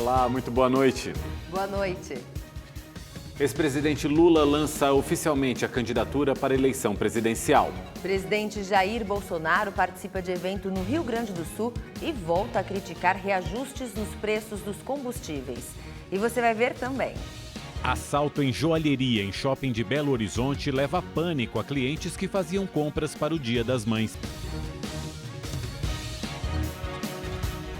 Olá, muito boa noite. Boa noite. Ex-presidente Lula lança oficialmente a candidatura para a eleição presidencial. Presidente Jair Bolsonaro participa de evento no Rio Grande do Sul e volta a criticar reajustes nos preços dos combustíveis. E você vai ver também. Assalto em joalheria em shopping de Belo Horizonte leva pânico a clientes que faziam compras para o Dia das Mães.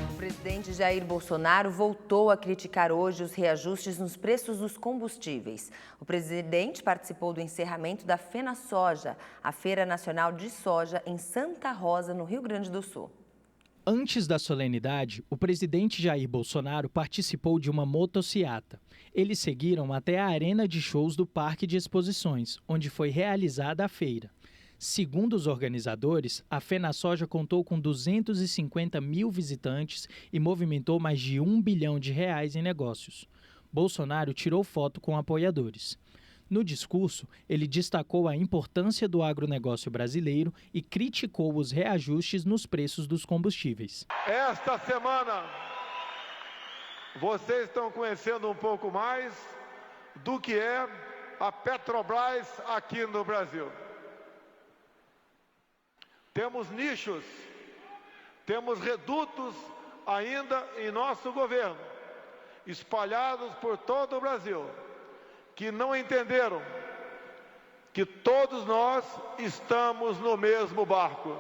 O presidente Jair Bolsonaro voltou a criticar hoje os reajustes nos preços dos combustíveis. O presidente participou do encerramento da FenaSoja, a Feira Nacional de Soja, em Santa Rosa, no Rio Grande do Sul. Antes da solenidade, o presidente Jair Bolsonaro participou de uma motociata. Eles seguiram até a arena de shows do Parque de Exposições, onde foi realizada a feira. Segundo os organizadores, a FenaSoja contou com 250 mil visitantes e movimentou mais de R$1 bilhão em negócios. Bolsonaro tirou foto com apoiadores. No discurso, ele destacou a importância do agronegócio brasileiro e criticou os reajustes nos preços dos combustíveis. Esta semana, vocês estão conhecendo um pouco mais do que é a Petrobras aqui no Brasil. Temos nichos, temos redutos ainda em nosso governo, espalhados por todo o Brasil, que não entenderam que todos nós estamos no mesmo barco.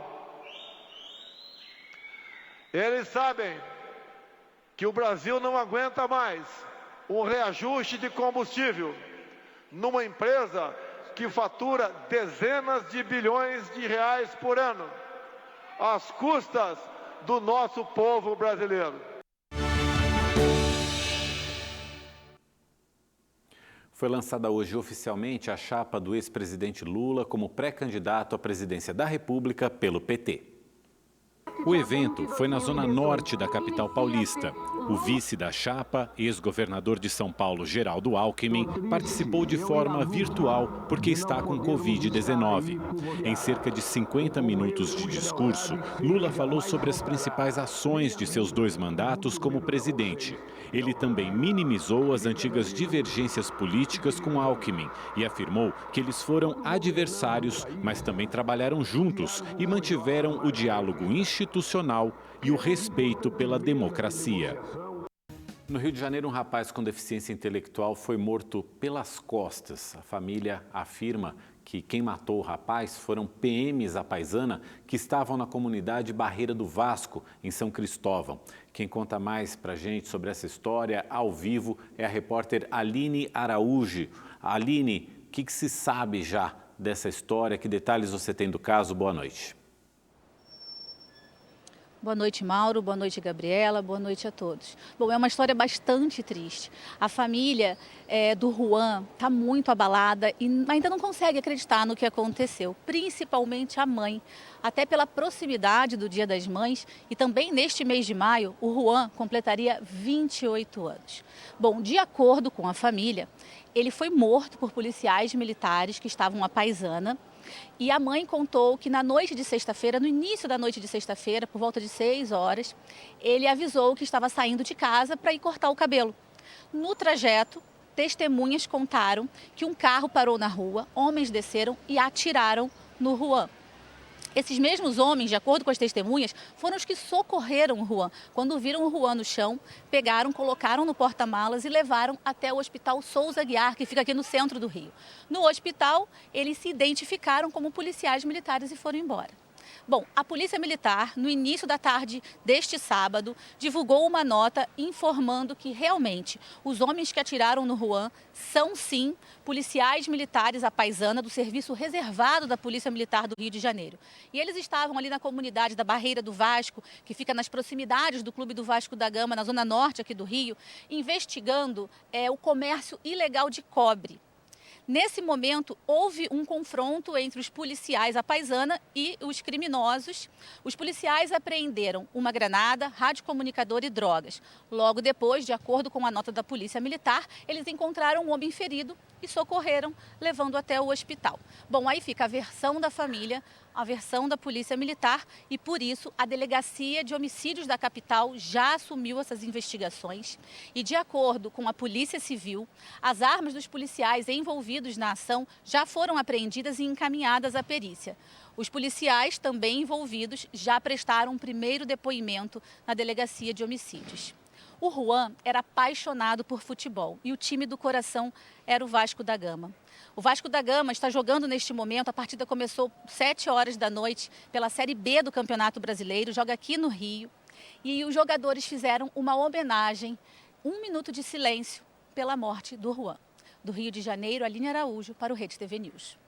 Eles sabem que o Brasil não aguenta mais um reajuste de combustível numa empresa que fatura dezenas de bilhões de reais por ano, às custas do nosso povo brasileiro. Foi lançada hoje oficialmente a chapa do ex-presidente Lula como pré-candidato à presidência da República pelo PT. O evento foi na zona norte da capital paulista. O vice da chapa, ex-governador de São Paulo, Geraldo Alckmin, participou de forma virtual porque está com Covid-19. Em cerca de 50 minutos de discurso, Lula falou sobre as principais ações de seus 2 mandatos como presidente. Ele também minimizou as antigas divergências políticas com Alckmin e afirmou que eles foram adversários, mas também trabalharam juntos e mantiveram o diálogo institucional e o respeito pela democracia. No Rio de Janeiro, um rapaz com deficiência intelectual foi morto pelas costas. A família afirma que quem matou o rapaz foram PMs à paisana que estavam na comunidade Barreira do Vasco, em São Cristóvão. Quem conta mais pra gente sobre essa história ao vivo é a repórter Aline Araújo. Aline, o que se sabe já dessa história? Que detalhes você tem do caso? Boa noite. Boa noite, Mauro. Boa noite, Gabriela. Boa noite a todos. Bom, é uma história bastante triste. A família do Juan está muito abalada e ainda não consegue acreditar no que aconteceu, principalmente a mãe. Até pela proximidade do Dia das Mães e também neste mês de maio, o Juan completaria 28 anos. Bom, de acordo com a família, ele foi morto por policiais militares que estavam à paisana. E a mãe contou que na noite de sexta-feira, no início da noite de sexta-feira, por volta de 6 horas, ele avisou que estava saindo de casa para ir cortar o cabelo. No trajeto, testemunhas contaram que um carro parou na rua, homens desceram e atiraram no Juan. Esses mesmos homens, de acordo com as testemunhas, foram os que socorreram o Juan. Quando viram o Juan no chão, pegaram, colocaram no porta-malas e levaram até o Hospital Souza Aguiar, que fica aqui no centro do Rio. No hospital, eles se identificaram como policiais militares e foram embora. Bom, a Polícia Militar, no início da tarde deste sábado, divulgou uma nota informando que realmente os homens que atiraram no Juan são sim policiais militares à paisana do serviço reservado da Polícia Militar do Rio de Janeiro. E eles estavam ali na comunidade da Barreira do Vasco, que fica nas proximidades do Clube do Vasco da Gama, na zona norte aqui do Rio, investigando o comércio ilegal de cobre. Nesse momento, houve um confronto entre os policiais à paisana e os criminosos. Os policiais apreenderam uma granada, radiocomunicador e drogas. Logo depois, de acordo com a nota da Polícia Militar, eles encontraram um homem ferido e socorreram, levando até o hospital. Bom, aí fica a versão da família, a versão da Polícia Militar e, por isso, a Delegacia de Homicídios da capital já assumiu essas investigações e, de acordo com a Polícia Civil, as armas dos policiais envolvidos na ação já foram apreendidas e encaminhadas à perícia. Os policiais também envolvidos já prestaram um primeiro depoimento na Delegacia de Homicídios. O Juan era apaixonado por futebol e o time do coração era o Vasco da Gama. O Vasco da Gama está jogando neste momento, a partida começou 7h da noite pela Série B do Campeonato Brasileiro, joga aqui no Rio. E os jogadores fizeram uma homenagem, 1 minuto de silêncio pela morte do Juan. Do Rio de Janeiro, Aline Araújo para o Rede TV News.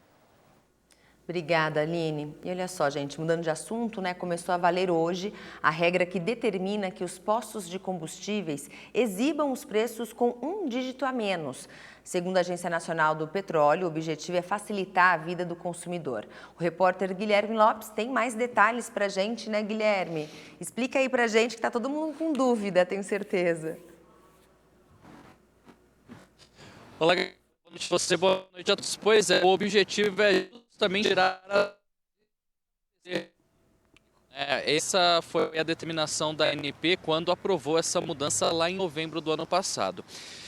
Obrigada, Aline. E olha só, gente, mudando de assunto, né? Começou a valer hoje a regra que determina que os postos de combustíveis exibam os preços com um dígito a menos. Segundo a Agência Nacional do Petróleo, o objetivo é facilitar a vida do consumidor. O repórter Guilherme Lopes tem mais detalhes pra gente, né, Guilherme? Explica aí pra gente que tá todo mundo com dúvida, tenho certeza. Olá, boa noite a você, boa noite a todos. Pois é, o objetivo é justamente tirar essa foi a determinação da ANP quando aprovou essa mudança lá em novembro do ano passado.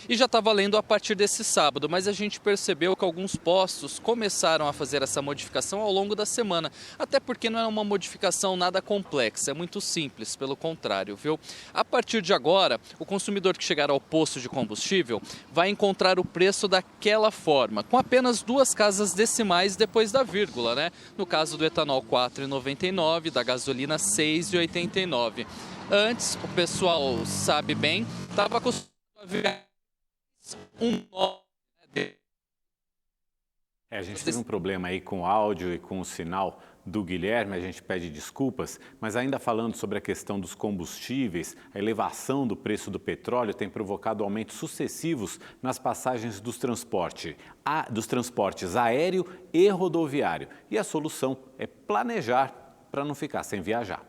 E já está valendo a partir desse sábado, mas a gente percebeu que alguns postos começaram a fazer essa modificação ao longo da semana, até porque não é uma modificação nada complexa, é muito simples, pelo contrário, viu? A partir de agora, o consumidor que chegar ao posto de combustível vai encontrar o preço daquela forma, com apenas 2 casas decimais depois da vírgula, né? No caso do etanol, R$ 4,99, da gasolina, R$ 6,89. Antes, o pessoal sabe bem, estava acostumado a ver a gente teve um problema aí com o áudio e com o sinal do Guilherme, a gente pede desculpas, mas ainda falando sobre a questão dos combustíveis, a elevação do preço do petróleo tem provocado aumentos sucessivos nas passagens dos transportes aéreo e rodoviário. E a solução é planejar para não ficar sem viajar.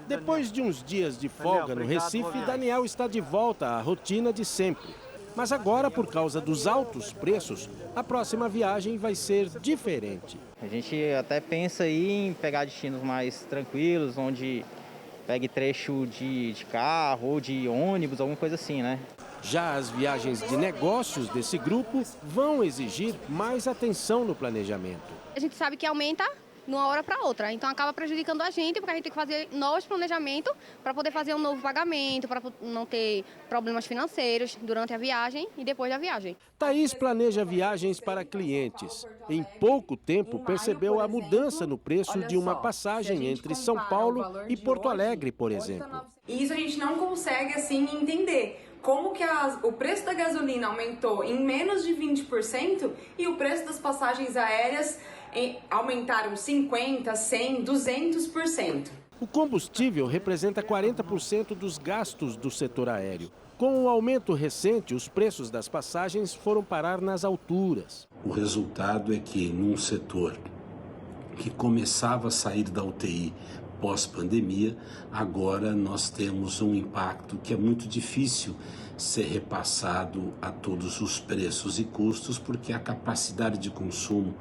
Depois de uns dias de folga no Recife, Daniel está de volta à rotina de sempre. Mas agora, por causa dos altos preços, a próxima viagem vai ser diferente. A gente até pensa em pegar destinos mais tranquilos, onde pegue trecho de carro ou de ônibus, alguma coisa assim, né? Já as viagens de negócios desse grupo vão exigir mais atenção no planejamento. A gente sabe que aumenta de uma hora para outra, então acaba prejudicando a gente, porque a gente tem que fazer novos planejamentos para poder fazer um novo pagamento, para não ter problemas financeiros durante a viagem e depois da viagem. Thaís planeja viagens para clientes. Em pouco tempo, percebeu a mudança no preço de uma passagem entre São Paulo e Porto Alegre, por exemplo. E isso a gente não consegue, assim, entender. Como que o preço da gasolina aumentou em menos de 20% e o preço das passagens aéreas aumentaram 50%, 100%, 200%. O combustível representa 40% dos gastos do setor aéreo. Com o aumento recente, os preços das passagens foram parar nas alturas. O resultado é que num setor que começava a sair da UTI pós-pandemia, agora nós temos um impacto que é muito difícil ser repassado a todos os preços e custos, porque a capacidade de consumo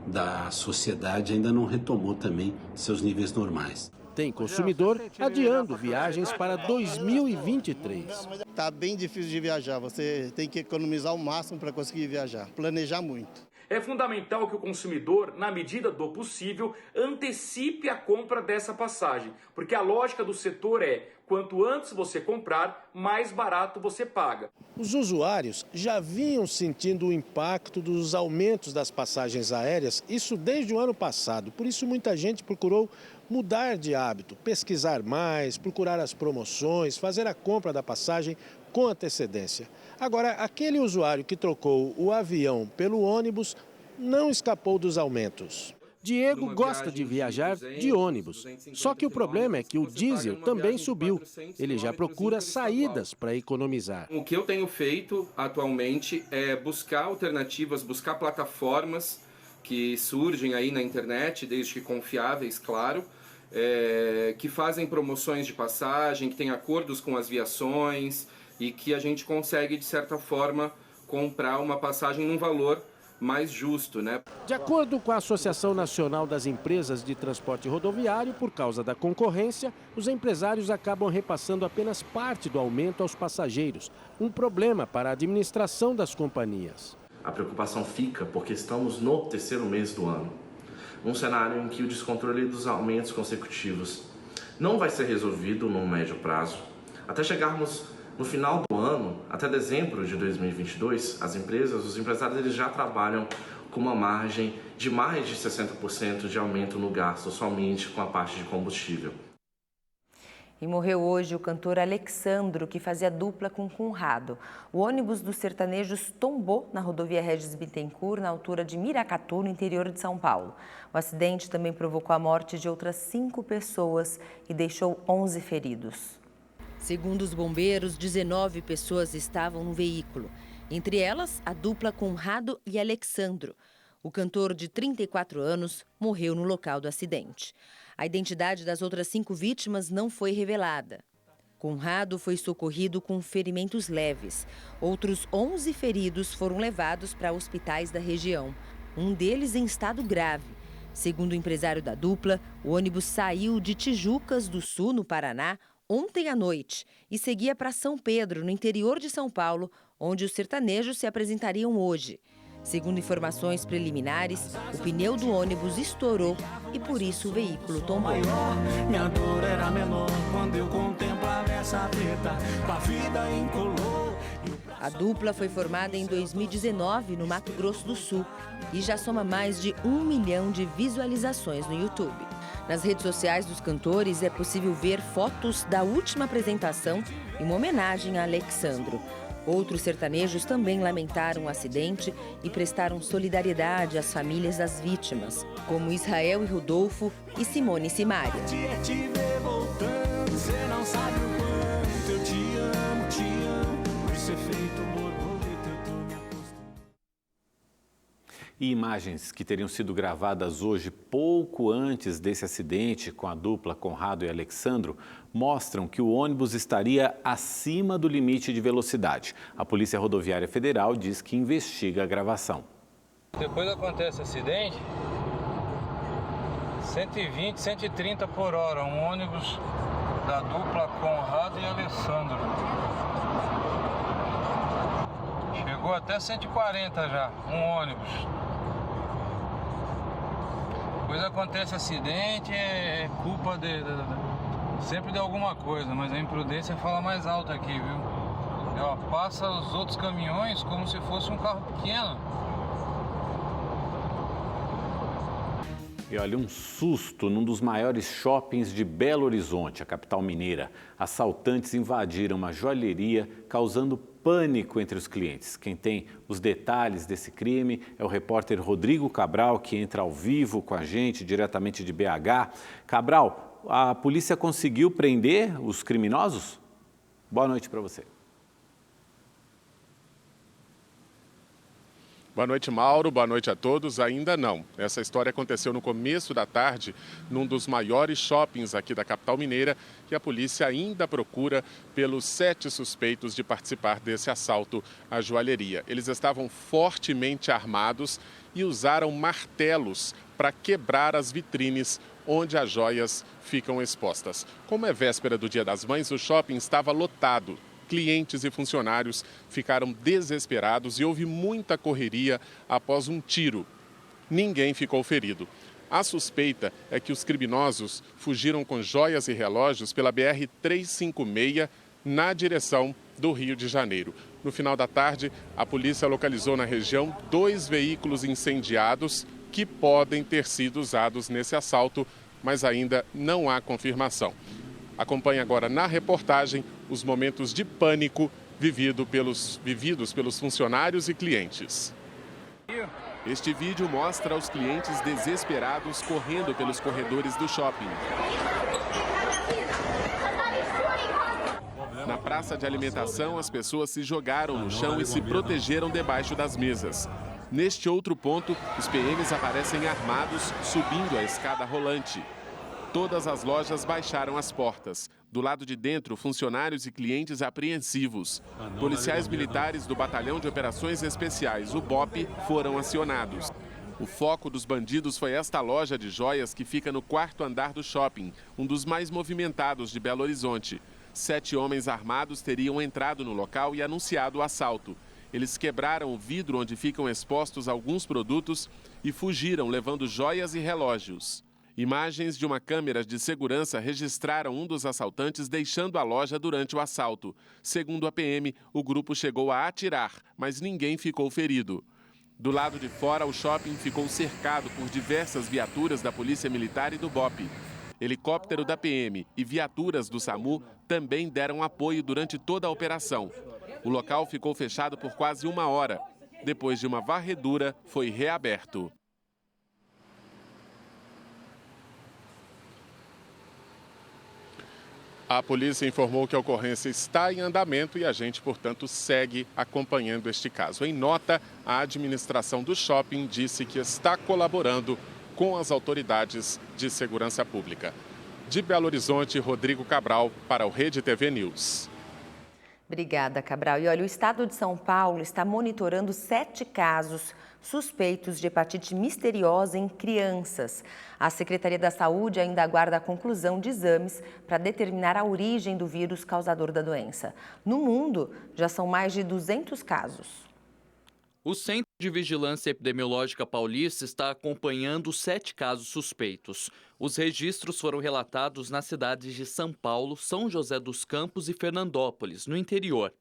da sociedade ainda não retomou também seus níveis normais. Tem consumidor adiando viagens para 2023. Está bem difícil de viajar, você tem que economizar o máximo para conseguir viajar, planejar muito. É fundamental que o consumidor, na medida do possível, antecipe a compra dessa passagem, porque a lógica do setor é, quanto antes você comprar, mais barato você paga. Os usuários já vinham sentindo o impacto dos aumentos das passagens aéreas, isso desde o ano passado. Por isso muita gente procurou mudar de hábito, pesquisar mais, procurar as promoções, fazer a compra da passagem com antecedência. Agora, aquele usuário que trocou o avião pelo ônibus não escapou dos aumentos. Diego gosta de viajar de ônibus, só que o problema é que o diesel também subiu. Ele já procura saídas para economizar. O que eu tenho feito atualmente é buscar alternativas, buscar plataformas que surgem aí na internet, desde que confiáveis, claro, que fazem promoções de passagem, que têm acordos com as viações e que a gente consegue, de certa forma, comprar uma passagem num valor mais justo, né? De acordo com a Associação Nacional das Empresas de Transporte Rodoviário, por causa da concorrência, os empresários acabam repassando apenas parte do aumento aos passageiros. Um problema para a administração das companhias. A preocupação fica porque estamos no terceiro mês do ano. Um cenário em que o descontrole dos aumentos consecutivos não vai ser resolvido no médio prazo. Até chegarmos no final do ano, até dezembro de 2022, as empresas, os empresários, eles já trabalham com uma margem de mais de 60% de aumento no gasto, somente com a parte de combustível. E morreu hoje o cantor Alexandro, que fazia dupla com Conrado. O ônibus dos sertanejos tombou na rodovia Regis Bittencourt, na altura de Miracatu, no interior de São Paulo. O acidente também provocou a morte de outras 5 pessoas e deixou 11 feridos. Segundo os bombeiros, 19 pessoas estavam no veículo. Entre elas, a dupla Conrado e Alexandro. O cantor, de 34 anos, morreu no local do acidente. A identidade das outras 5 vítimas não foi revelada. Conrado foi socorrido com ferimentos leves. Outros 11 feridos foram levados para hospitais da região. Um deles em estado grave. Segundo o empresário da dupla, o ônibus saiu de Tijucas do Sul, no Paraná, ontem à noite e seguia para São Pedro, no interior de São Paulo, onde os sertanejos se apresentariam hoje. Segundo informações preliminares, o pneu do ônibus estourou e por isso o veículo tombou. Minha dor era menor quando eu contemplava essa treta, a vida incolor. A dupla foi formada em 2019 no Mato Grosso do Sul e já soma mais de 1 milhão de visualizações no YouTube. Nas redes sociais dos cantores é possível ver fotos da última apresentação em uma homenagem a Alexandro. Outros sertanejos também lamentaram o acidente e prestaram solidariedade às famílias das vítimas, como Israel e Rodolfo e Simone e Simária. E imagens que teriam sido gravadas hoje, pouco antes desse acidente com a dupla Conrado e Alexandro, mostram que o ônibus estaria acima do limite de velocidade. A Polícia Rodoviária Federal diz que investiga a gravação. Depois acontece o acidente, 120, 130 por hora, um ônibus da dupla Conrado e Alexandro. Chegou até 140 já, um ônibus. Depois acontece acidente, é culpa sempre de alguma coisa, mas a imprudência fala mais alto aqui, viu? Ela passa os outros caminhões como se fosse um carro pequeno. E olha, um susto num dos maiores shoppings de Belo Horizonte, a capital mineira. Assaltantes invadiram uma joalheria, causando pânico entre os clientes. Quem tem os detalhes desse crime é o repórter Rodrigo Cabral, que entra ao vivo com a gente, diretamente de BH. Cabral, a polícia conseguiu prender os criminosos? Boa noite para você. Boa noite, Mauro. Boa noite a todos. Ainda não. Essa história aconteceu no começo da tarde, num dos maiores shoppings aqui da capital mineira, e a polícia ainda procura pelos 7 suspeitos de participar desse assalto à joalheria. Eles estavam fortemente armados e usaram martelos para quebrar as vitrines onde as joias ficam expostas. Como é véspera do Dia das Mães, o shopping estava lotado. Clientes e funcionários ficaram desesperados e houve muita correria após um tiro. Ninguém ficou ferido. A suspeita é que os criminosos fugiram com joias e relógios pela BR-356 na direção do Rio de Janeiro. No final da tarde, a polícia localizou na região 2 veículos incendiados que podem ter sido usados nesse assalto, mas ainda não há confirmação. Acompanhe agora na reportagem os momentos de pânico vividos pelos funcionários e clientes. Este vídeo mostra os clientes desesperados correndo pelos corredores do shopping. Na praça de alimentação, as pessoas se jogaram no chão e se protegeram debaixo das mesas. Neste outro ponto, os PMs aparecem armados, subindo a escada rolante. Todas as lojas baixaram as portas. Do lado de dentro, funcionários e clientes apreensivos. Policiais militares do Batalhão de Operações Especiais, o BOP, foram acionados. O foco dos bandidos foi esta loja de joias que fica no 4º andar do shopping, um dos mais movimentados de Belo Horizonte. 7 homens armados teriam entrado no local e anunciado o assalto. Eles quebraram o vidro onde ficam expostos alguns produtos e fugiram, levando joias e relógios. Imagens de uma câmera de segurança registraram um dos assaltantes deixando a loja durante o assalto. Segundo a PM, o grupo chegou a atirar, mas ninguém ficou ferido. Do lado de fora, o shopping ficou cercado por diversas viaturas da Polícia Militar e do BOP. Helicóptero da PM e viaturas do SAMU também deram apoio durante toda a operação. O local ficou fechado por quase 1 hora. Depois de uma varredura, foi reaberto. A polícia informou que a ocorrência está em andamento e a gente, portanto, segue acompanhando este caso. Em nota, a administração do shopping disse que está colaborando com as autoridades de segurança pública. De Belo Horizonte, Rodrigo Cabral, para o Rede TV News. Obrigada, Cabral. E olha, o estado de São Paulo está monitorando 7 casos suspeitos de hepatite misteriosa em crianças. A Secretaria da Saúde ainda aguarda a conclusão de exames para determinar a origem do vírus causador da doença. No mundo, já são mais de 200 casos. O Centro de Vigilância Epidemiológica Paulista está acompanhando 7 casos suspeitos. Os registros foram relatados nas cidades de São Paulo, São José dos Campos e Fernandópolis, no interior.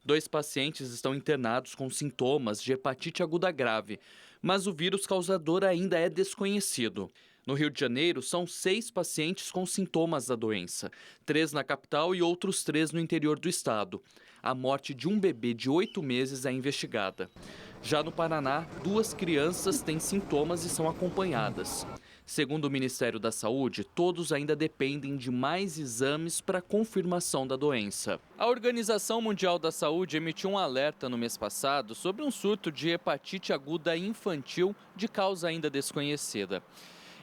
2 pacientes estão internados com sintomas de hepatite aguda grave, mas o vírus causador ainda é desconhecido. No Rio de Janeiro, são 6 pacientes com sintomas da doença, 3 na capital e outros 3 no interior do estado. A morte de um bebê de 8 meses é investigada. Já no Paraná, 2 crianças têm sintomas e são acompanhadas. Segundo o Ministério da Saúde, todos ainda dependem de mais exames para confirmação da doença. A Organização Mundial da Saúde emitiu um alerta no mês passado sobre um surto de hepatite aguda infantil de causa ainda desconhecida.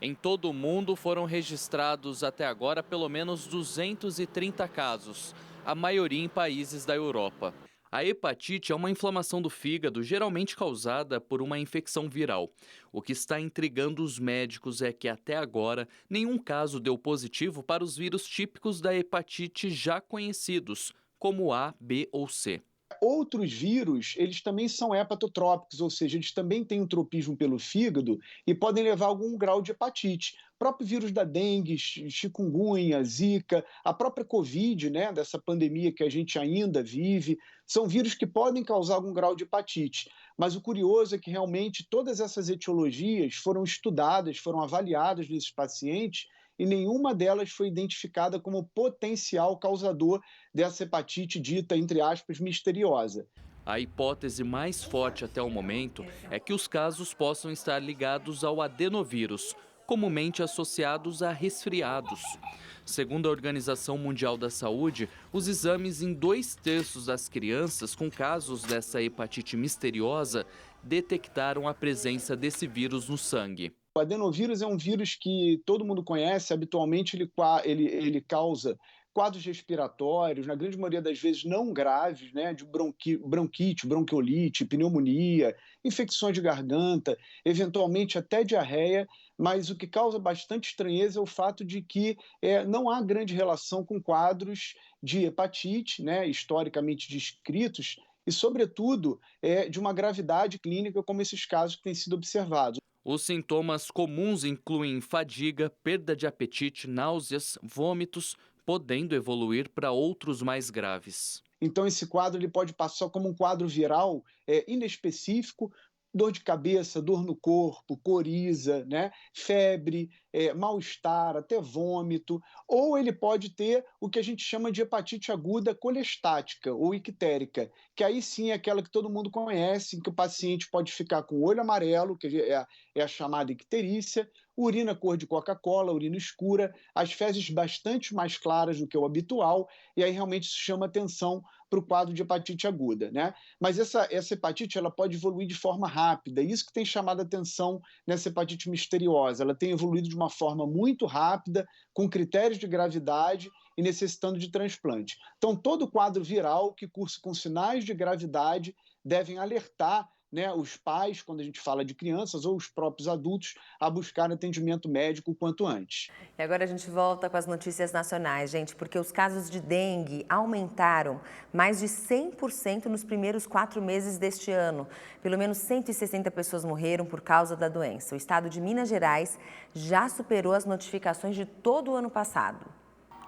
Em todo o mundo foram registrados até agora pelo menos 230 casos, a maioria em países da Europa. A hepatite é uma inflamação do fígado, geralmente causada por uma infecção viral. O que está intrigando os médicos é que, até agora, nenhum caso deu positivo para os vírus típicos da hepatite já conhecidos, como A, B ou C. Outros vírus, eles também são hepatotrópicos, ou seja, eles também têm um tropismo pelo fígado e podem levar a algum grau de hepatite. O próprio vírus da dengue, chikungunya, zika, a própria Covid, né, dessa pandemia que a gente ainda vive, são vírus que podem causar algum grau de hepatite. Mas o curioso é que realmente todas essas etiologias foram estudadas, foram avaliadas nesses pacientes e nenhuma delas foi identificada como potencial causador dessa hepatite dita, entre aspas, misteriosa. A hipótese mais forte até o momento é que os casos possam estar ligados ao adenovírus, comumente associados a resfriados. Segundo a Organização Mundial da Saúde, os exames em 2/3 das crianças com casos dessa hepatite misteriosa detectaram a presença desse vírus no sangue. O adenovírus é um vírus que todo mundo conhece, habitualmente ele causa quadros respiratórios, na grande maioria das vezes não graves, né, de bronquite, bronquiolite, pneumonia, infecções de garganta, eventualmente até diarreia, mas o que causa bastante estranheza é o fato de que não há grande relação com quadros de hepatite, né, historicamente descritos, e, sobretudo, de uma gravidade clínica como esses casos que têm sido observados. Os sintomas comuns incluem fadiga, perda de apetite, náuseas, vômitos, podendo evoluir para outros mais graves. Então, esse quadro ele pode passar como um quadro viral inespecífico, dor de cabeça, dor no corpo, coriza, né? Febre, mal-estar, até vômito, ou ele pode ter o que a gente chama de hepatite aguda colestática ou ictérica, que aí sim é aquela que todo mundo conhece, em que o paciente pode ficar com o olho amarelo, que é a chamada icterícia, urina cor de Coca-Cola, urina escura, as fezes bastante mais claras do que o habitual, e aí realmente isso chama atenção para o quadro de hepatite aguda, né? Mas essa hepatite ela pode evoluir de forma rápida, isso que tem chamado a atenção nessa hepatite misteriosa. Ela tem evoluído de uma forma muito rápida, com critérios de gravidade, e necessitando de transplante. Então, todo quadro viral que cursa com sinais de gravidade devem alertar, né, os pais, quando a gente fala de crianças, ou os próprios adultos, a buscar atendimento médico o quanto antes. E agora a gente volta com as notícias nacionais, gente, porque os casos de dengue aumentaram mais de 100% nos primeiros 4 meses deste ano. Pelo menos 160 pessoas morreram por causa da doença. O estado de Minas Gerais já superou as notificações de todo o ano passado.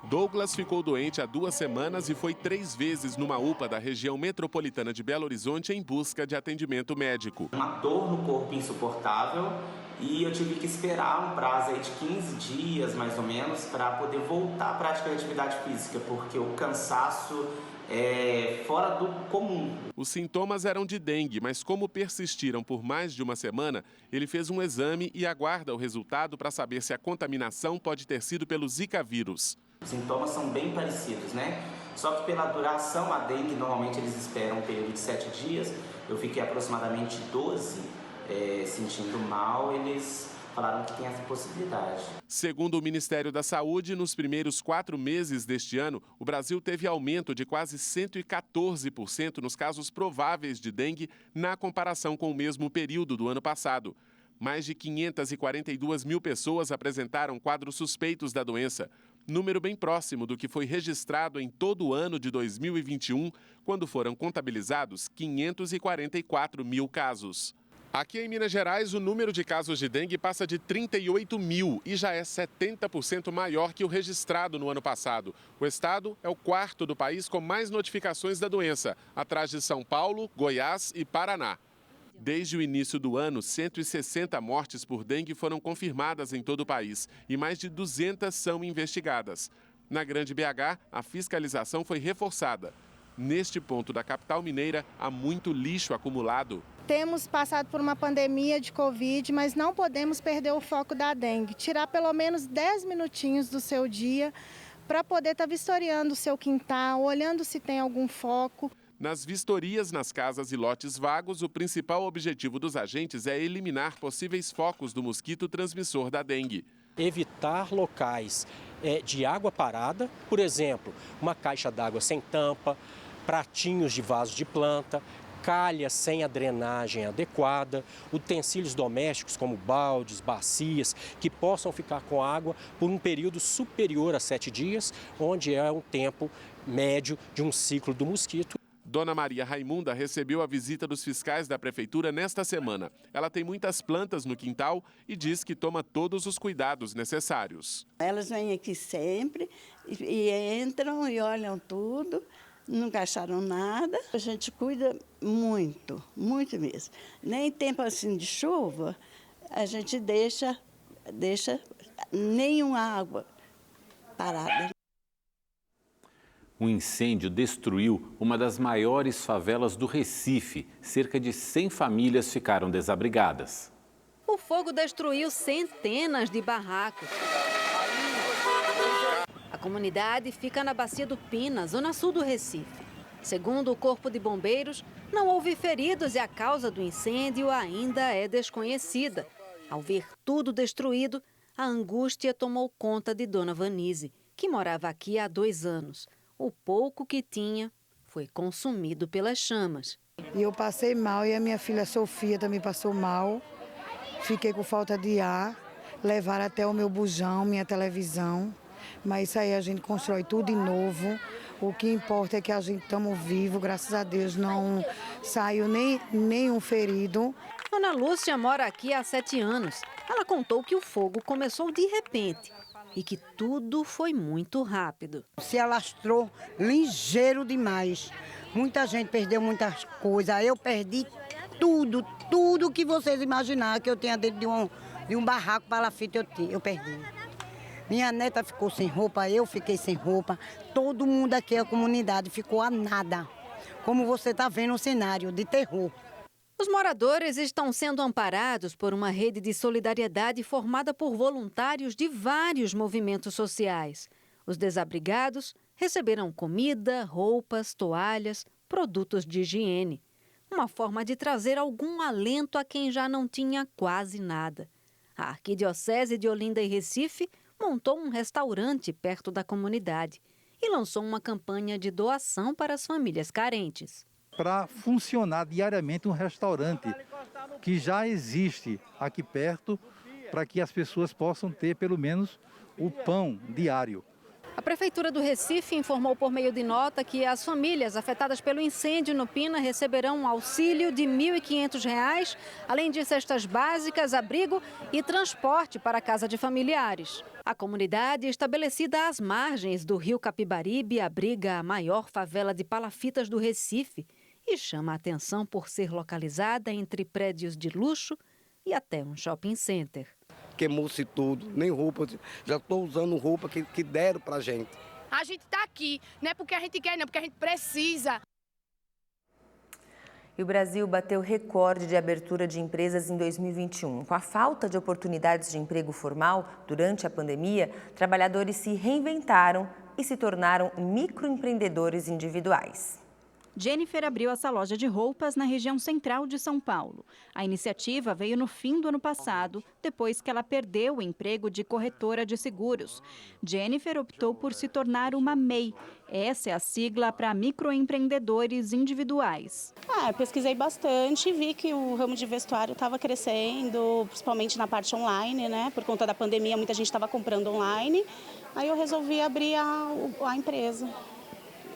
Douglas ficou doente há 2 semanas e foi 3 vezes numa UPA da região metropolitana de Belo Horizonte em busca de atendimento médico. Uma dor no corpo insuportável e eu tive que esperar um prazo aí de 15 dias, mais ou menos, para poder voltar à prática de atividade física, porque o cansaço é fora do comum. Os sintomas eram de dengue, mas como persistiram por mais de 1 semana, ele fez um exame e aguarda o resultado para saber se a contaminação pode ter sido pelo Zika vírus. Os sintomas são bem parecidos, né? Só que pela duração, a dengue, normalmente eles esperam um período de 7 dias. Eu fiquei aproximadamente 12 sentindo mal, eles falaram que tem essa possibilidade. Segundo o Ministério da Saúde, nos primeiros 4 meses deste ano, o Brasil teve aumento de quase 114% nos casos prováveis de dengue na comparação com o mesmo período do ano passado. Mais de 542 mil pessoas apresentaram quadros suspeitos da doença, número bem próximo do que foi registrado em todo o ano de 2021, quando foram contabilizados 544 mil casos. Aqui em Minas Gerais, o número de casos de dengue passa de 38 mil e já é 70% maior que o registrado no ano passado. O estado é o 4º do país com mais notificações da doença, atrás de São Paulo, Goiás e Paraná. Desde o início do ano, 160 mortes por dengue foram confirmadas em todo o país e mais de 200 são investigadas. Na Grande BH, a fiscalização foi reforçada. Neste ponto da capital mineira, há muito lixo acumulado. Temos passado por uma pandemia de Covid, mas não podemos perder o foco da dengue. Tirar pelo menos 10 minutinhos do seu dia para poder estar vistoriando o seu quintal, olhando se tem algum foco. Nas vistorias nas casas e lotes vagos, o principal objetivo dos agentes é eliminar possíveis focos do mosquito transmissor da dengue. Evitar locais de água parada, por exemplo, uma caixa d'água sem tampa, pratinhos de vaso de planta, calhas sem a drenagem adequada, utensílios domésticos como baldes, bacias, que possam ficar com água por um período superior a 7 dias, onde é um tempo médio de um ciclo do mosquito. Dona Maria Raimunda recebeu a visita dos fiscais da prefeitura nesta semana. Ela tem muitas plantas no quintal e diz que toma todos os cuidados necessários. Elas vêm aqui sempre e entram e olham tudo, nunca acharam nada. A gente cuida muito, muito mesmo. Nem tempo assim de chuva, a gente deixa nenhuma água parada. Um incêndio destruiu uma das maiores favelas do Recife. Cerca de 100 famílias ficaram desabrigadas. O fogo destruiu centenas de barracos. A comunidade fica na Bacia do Pina, zona sul do Recife. Segundo o Corpo de Bombeiros, não houve feridos e a causa do incêndio ainda é desconhecida. Ao ver tudo destruído, a angústia tomou conta de Dona Vanise, que morava aqui há 2 anos. O pouco que tinha foi consumido pelas chamas. E eu passei mal e a minha filha Sofia também passou mal. Fiquei com falta de ar, levaram até o meu bujão, minha televisão. Mas isso aí a gente constrói tudo de novo. O que importa é que a gente estamos vivos, graças a Deus não saiu nenhum ferido. Ana Lúcia mora aqui há 7 anos. Ela contou que o fogo começou de repente e que tudo foi muito rápido. Se alastrou ligeiro demais. Muita gente perdeu muitas coisas. Eu perdi tudo que vocês imaginaram que eu tinha dentro de um barraco palafita, eu perdi. Minha neta ficou sem roupa, eu fiquei sem roupa. Todo mundo aqui, a comunidade, ficou a nada. Como você está vendo, um cenário de terror. Os moradores estão sendo amparados por uma rede de solidariedade formada por voluntários de vários movimentos sociais. Os desabrigados receberão comida, roupas, toalhas, produtos de higiene. Uma forma de trazer algum alento a quem já não tinha quase nada. A Arquidiocese de Olinda e Recife montou um restaurante perto da comunidade. e lançou uma campanha de doação para as famílias carentes. Para funcionar diariamente um restaurante que já existe aqui perto, para que as pessoas possam ter pelo menos o pão diário. A Prefeitura do Recife informou por meio de nota que as famílias afetadas pelo incêndio no Pina receberão um auxílio de R$ 1.500, além de cestas básicas, abrigo e transporte para a casa de familiares. A comunidade, estabelecida às margens do rio Capibaribe, abriga a maior favela de palafitas do Recife e chama a atenção por ser localizada entre prédios de luxo e até um shopping center. Queimou-se tudo, nem roupa, já estou usando roupa que deram pra gente. A gente está aqui, não é porque a gente quer, não, porque a gente precisa. E o Brasil bateu recorde de abertura de empresas em 2021. Com a falta de oportunidades de emprego formal durante a pandemia, trabalhadores se reinventaram e se tornaram microempreendedores individuais. Jennifer abriu essa loja de roupas na região central de São Paulo. A iniciativa veio no fim do ano passado, depois que ela perdeu o emprego de corretora de seguros. Jennifer optou por se tornar uma MEI. Essa é a sigla para microempreendedores individuais. Pesquisei bastante, vi que o ramo de vestuário estava crescendo, principalmente na parte online, né? Por conta da pandemia, muita gente estava comprando online. Aí eu resolvi abrir a empresa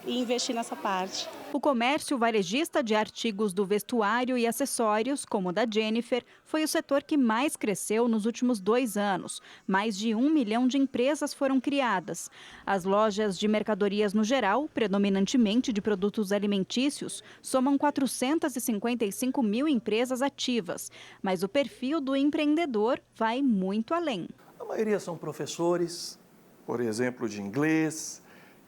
e investir nessa parte. O comércio varejista de artigos do vestuário e acessórios, como o da Jennifer, foi o setor que mais cresceu nos últimos 2 anos. Mais de 1 milhão de empresas foram criadas. As lojas de mercadorias no geral, predominantemente de produtos alimentícios, somam 455 mil empresas ativas. Mas o perfil do empreendedor vai muito além. A maioria são professores, por exemplo, de inglês,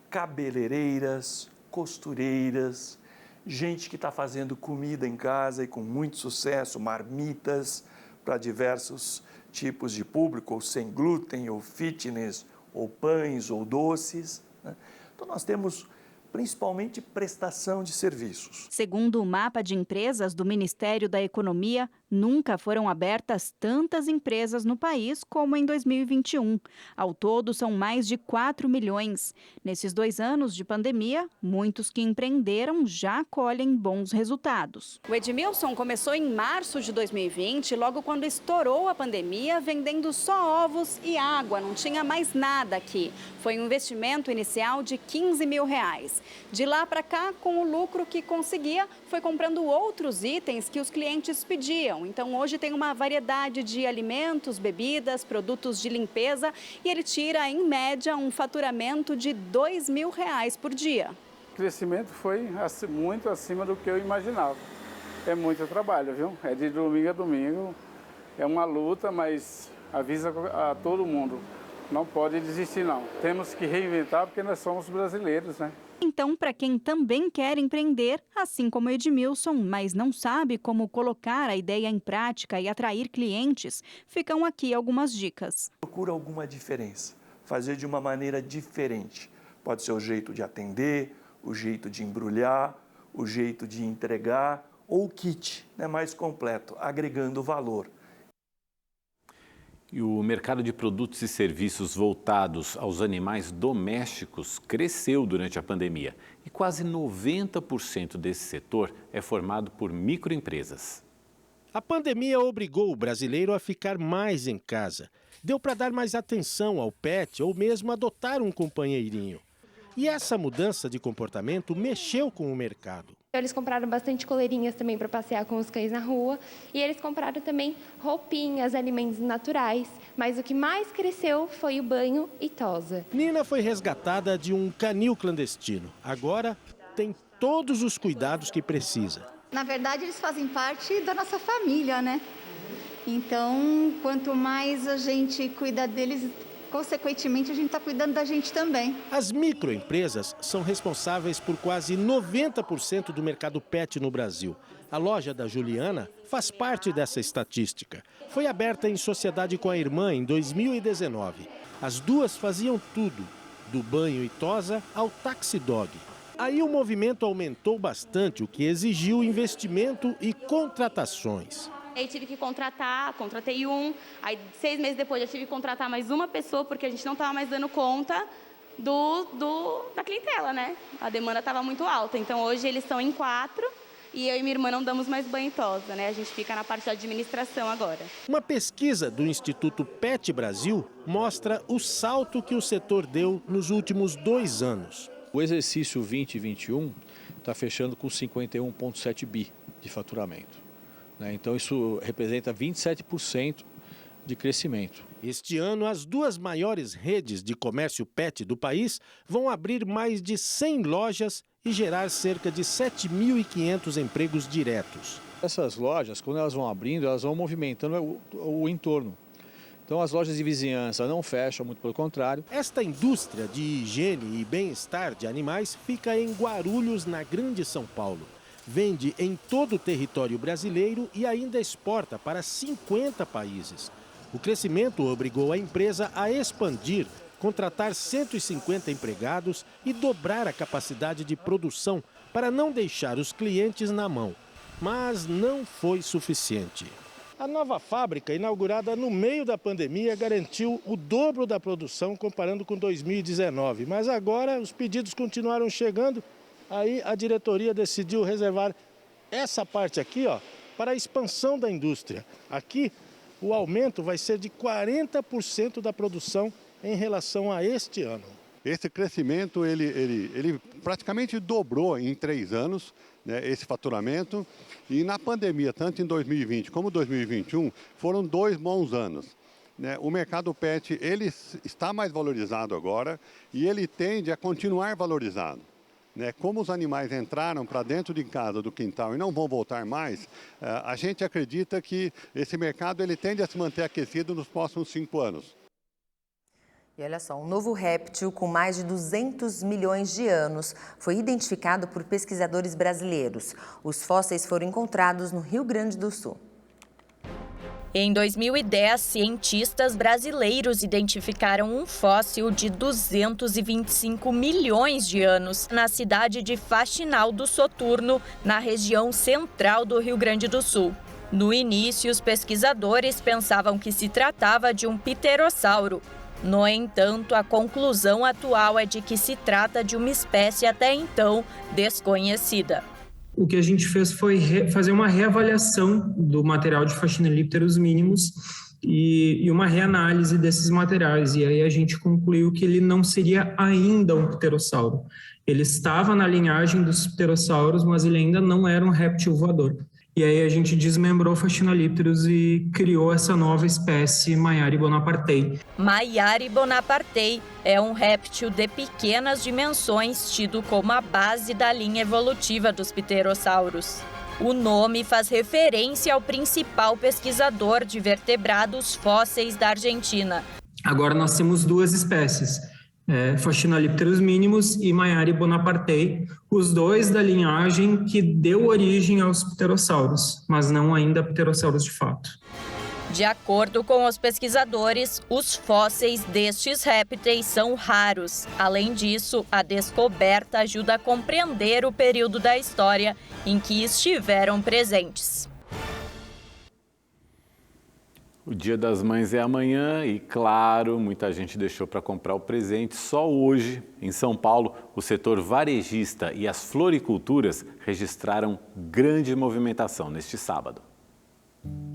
cabeleireiras, costureiras, gente que está fazendo comida em casa e com muito sucesso, marmitas para diversos tipos de público, ou sem glúten, ou fitness, ou pães, ou doces, né? Então nós temos principalmente prestação de serviços. Segundo o mapa de empresas do Ministério da Economia, nunca foram abertas tantas empresas no país como em 2021. Ao todo, são mais de 4 milhões. Nesses 2 anos de pandemia, muitos que empreenderam já colhem bons resultados. O Edmilson começou em março de 2020, logo quando estourou a pandemia, vendendo só ovos e água, não tinha mais nada aqui. Foi um investimento inicial de R$15 mil. De lá para cá, com o lucro que conseguia, foi comprando outros itens que os clientes pediam. Então, hoje tem uma variedade de alimentos, bebidas, produtos de limpeza e ele tira, em média, um faturamento de R$2 mil por dia. O crescimento foi muito acima do que eu imaginava. É muito trabalho, viu? É de domingo a domingo, é uma luta, mas avisa a todo mundo. Não pode desistir, não. Temos que reinventar porque nós somos brasileiros, né? Então, para quem também quer empreender, assim como Edmilson, mas não sabe como colocar a ideia em prática e atrair clientes, ficam aqui algumas dicas. Procura alguma diferença, fazer de uma maneira diferente. Pode ser o jeito de atender, o jeito de embrulhar, o jeito de entregar ou o kit, né, mais completo, agregando valor. E o mercado de produtos e serviços voltados aos animais domésticos cresceu durante a pandemia. E quase 90% desse setor é formado por microempresas. A pandemia obrigou o brasileiro a ficar mais em casa. Deu para dar mais atenção ao pet ou mesmo adotar um companheirinho. E essa mudança de comportamento mexeu com o mercado. Eles compraram bastante coleirinhas também para passear com os cães na rua. E eles compraram também roupinhas, alimentos naturais. Mas o que mais cresceu foi o banho e tosa. Nina foi resgatada de um canil clandestino. Agora tem todos os cuidados que precisa. Na verdade, eles fazem parte da nossa família, né? Então, quanto mais a gente cuida deles, consequentemente, a gente está cuidando da gente também. As microempresas são responsáveis por quase 90% do mercado pet no Brasil. A loja da Juliana faz parte dessa estatística. Foi aberta em sociedade com a irmã em 2019. As duas faziam tudo, do banho e tosa ao taxi dog. Aí o movimento aumentou bastante, o que exigiu investimento e contratações. Aí tive que contratei um, aí 6 meses depois já tive que contratar mais uma pessoa, porque a gente não estava mais dando conta da clientela, né? A demanda estava muito alta, então hoje eles estão em 4 e eu e minha irmã não damos mais banho e tosa, né? A gente fica na parte da administração agora. Uma pesquisa do Instituto PET Brasil mostra o salto que o setor deu nos últimos 2 anos. O exercício 2021 está fechando com 51,7 bi de faturamento, né? Então isso representa 27% de crescimento. Este ano, as 2 maiores redes de comércio pet do país vão abrir mais de 100 lojas e gerar cerca de 7.500 empregos diretos. Essas lojas, quando elas vão abrindo, elas vão movimentando o entorno. Então as lojas de vizinhança não fecham, muito pelo contrário. Esta indústria de higiene e bem-estar de animais fica em Guarulhos, na Grande São Paulo. Vende em todo o território brasileiro e ainda exporta para 50 países. O crescimento obrigou a empresa a expandir, contratar 150 empregados e dobrar a capacidade de produção para não deixar os clientes na mão. Mas não foi suficiente. A nova fábrica, inaugurada no meio da pandemia, garantiu o dobro da produção comparando com 2019. Mas agora os pedidos continuaram chegando, aí a diretoria decidiu reservar essa parte aqui, para a expansão da indústria. Aqui o aumento vai ser de 40% da produção em relação a este ano. Esse crescimento, ele praticamente dobrou em 3 anos, né, esse faturamento. E na pandemia, tanto em 2020 como 2021, foram 2 bons anos. Né? O mercado pet ele está mais valorizado agora e ele tende a continuar valorizado. Como os animais entraram para dentro de casa, do quintal, e não vão voltar mais, a gente acredita que esse mercado ele tende a se manter aquecido nos próximos 5 anos. E olha só, um novo réptil com mais de 200 milhões de anos foi identificado por pesquisadores brasileiros. Os fósseis foram encontrados no Rio Grande do Sul. Em 2010, cientistas brasileiros identificaram um fóssil de 225 milhões de anos na cidade de Faxinal do Soturno, na região central do Rio Grande do Sul. No início, os pesquisadores pensavam que se tratava de um pterossauro. No entanto, a conclusão atual é de que se trata de uma espécie até então desconhecida. O que a gente fez foi fazer uma reavaliação do material de Faxinalipterus minimus e uma reanálise desses materiais. E aí a gente concluiu que ele não seria ainda um pterossauro. Ele estava na linhagem dos pterossauros, mas ele ainda não era um réptil voador. E aí a gente desmembrou Faxinalipterus e criou essa nova espécie Maiari bonapartei. Maiari bonapartei é um réptil de pequenas dimensões, tido como a base da linha evolutiva dos pterossauros. O nome faz referência ao principal pesquisador de vertebrados fósseis da Argentina. Agora nós temos 2 espécies. Faxinalipterus minimus e Maiari bonapartei, os 2 da linhagem que deu origem aos pterossauros, mas não ainda pterossauros de fato. De acordo com os pesquisadores, os fósseis destes répteis são raros. Além disso, a descoberta ajuda a compreender o período da história em que estiveram presentes. O Dia das Mães é amanhã e, claro, muita gente deixou para comprar o presente. Só hoje, em São Paulo, o setor varejista e as floriculturas registraram grande movimentação neste sábado.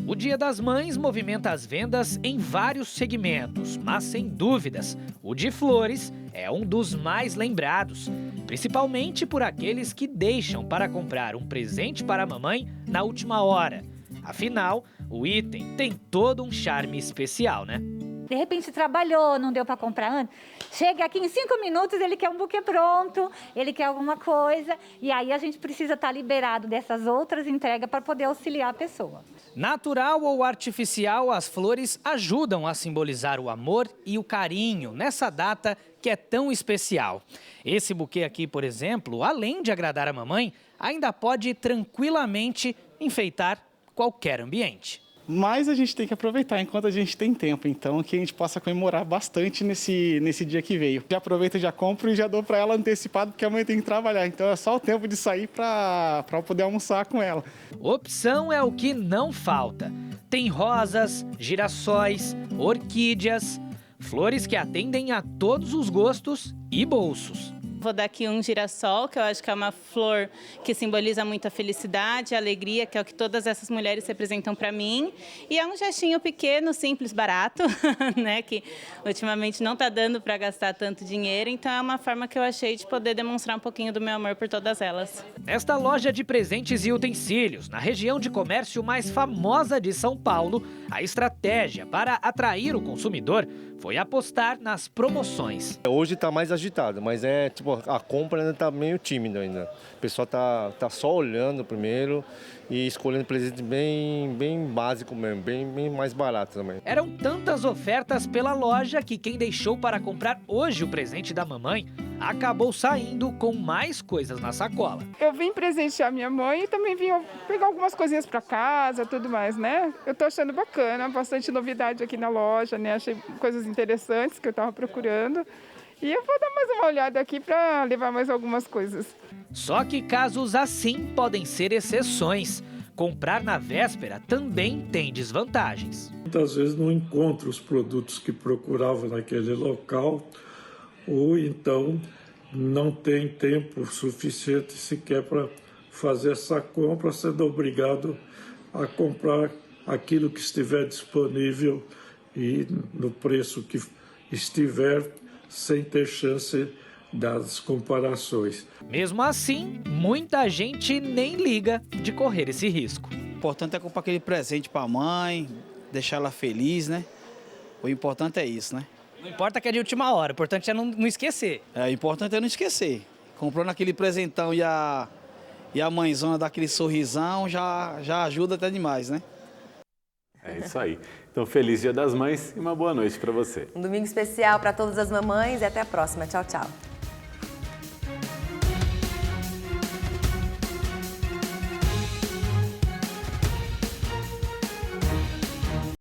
O Dia das Mães movimenta as vendas em vários segmentos, mas sem dúvidas, o de flores é um dos mais lembrados, principalmente por aqueles que deixam para comprar um presente para a mamãe na última hora. Afinal, o item tem todo um charme especial, né? De repente trabalhou, não deu para comprar antes. Chega aqui em 5 minutos, ele quer um buquê pronto, ele quer alguma coisa. E aí a gente precisa estar liberado dessas outras entregas para poder auxiliar a pessoa. Natural ou artificial, as flores ajudam a simbolizar o amor e o carinho nessa data que é tão especial. Esse buquê aqui, por exemplo, além de agradar a mamãe, ainda pode tranquilamente enfeitar qualquer ambiente. Mas a gente tem que aproveitar enquanto a gente tem tempo, então que a gente possa comemorar bastante nesse dia que veio. Já aproveito, já compro e já dou para ela antecipado, porque amanhã tem que trabalhar, então é só o tempo de sair para poder almoçar com ela. Opção é o que não falta. Tem rosas, girassóis, orquídeas, Flores que atendem a todos os gostos e bolsos. Vou dar aqui um girassol, que eu acho que é uma flor que simboliza muita felicidade, alegria, que é o que todas essas mulheres representam para mim. E é um gestinho pequeno, simples, barato, né? Que ultimamente não está dando para gastar tanto dinheiro. Então é uma forma que eu achei de poder demonstrar um pouquinho do meu amor por todas elas. Nesta loja de presentes e utensílios, na região de comércio mais famosa de São Paulo, a estratégia para atrair o consumidor foi apostar nas promoções. Hoje está mais agitado, mas a compra ainda está meio tímida ainda. O pessoal tá só olhando primeiro e escolhendo presente bem básico mesmo, bem mais barato também. Eram tantas ofertas pela loja que quem deixou para comprar hoje o presente da mamãe acabou saindo com mais coisas na sacola. Eu vim presentear minha mãe e também vim pegar algumas coisinhas para casa, tudo mais, né? Eu tô achando bacana, bastante novidade aqui na loja, né? Achei coisas interessantes que eu estava procurando. E eu vou dar mais uma olhada aqui para levar mais algumas coisas. Só que casos assim podem ser exceções. Comprar na véspera também tem desvantagens. Muitas vezes não encontra os produtos que procurava naquele local, ou então não tem tempo suficiente sequer para fazer essa compra, sendo obrigado a comprar aquilo que estiver disponível e no preço que estiver, sem ter chance das comparações. Mesmo assim, muita gente nem liga de correr esse risco. O importante é comprar aquele presente para a mãe, deixar ela feliz, né? O importante é isso, né? Não importa que é de última hora, o importante é não esquecer. O importante é não esquecer. Comprando aquele presentão e a mãezona dá aquele sorrisão, já ajuda até demais, né? É isso aí. Então, feliz Dia das Mães e uma boa noite para você. Um domingo especial para todas as mamães e até a próxima. Tchau, tchau.